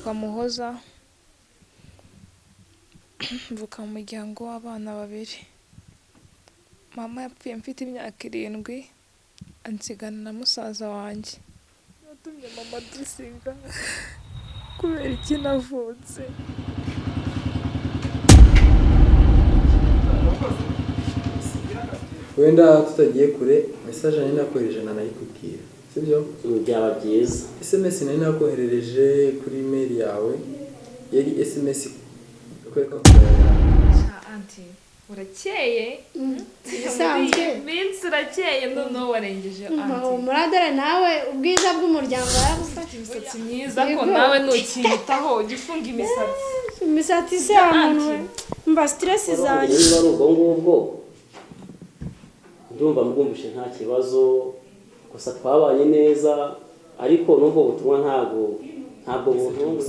nitwa Muhoza mvuka mu muryango w'abana babiri. Mama yapfuye mfite imyaka 7 ansigana na musaza wanjye. Yatumye mama dusiga kubera iki navutse. Wenda tutagiye kure message nari nakohereje nanayikubwira sibyo byaba byiza. SMS nari nakoherereje kuri email yawe yari SMS kwereka ko anti urakeye Bisanzwe minsi urakeye no warengeje anti. Muradere nawe ubwiza bw'umuryango yaragufata Imisatsi myiza ko nawe ntukiyitaho ugifunga imisatsi. Imisatsi se amuntu mba stress zanjye. Niba ari ubwo ngubwo ndumva mugumvishe nta kibazo, gusa twabanye neza ariko nubwo butumwa ntabwo buntu.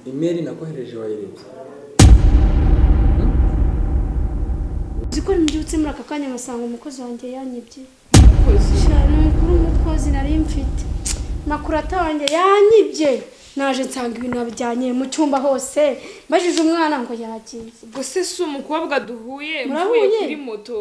email nakohereje wayirebye Ziko mbyutse muri aka kanya ngasanga umukozi wanjye yanyibye. Umukozi Cyane umukuru umukozi nari mfite. Makurata wanjye yanyibye. Naje nsanga ibintu bijyanye mu cyumba hose. Bajije umwana ngo yagiye. ubwo se si umukobwa duhuye Murahuye? mvuye kuri moto.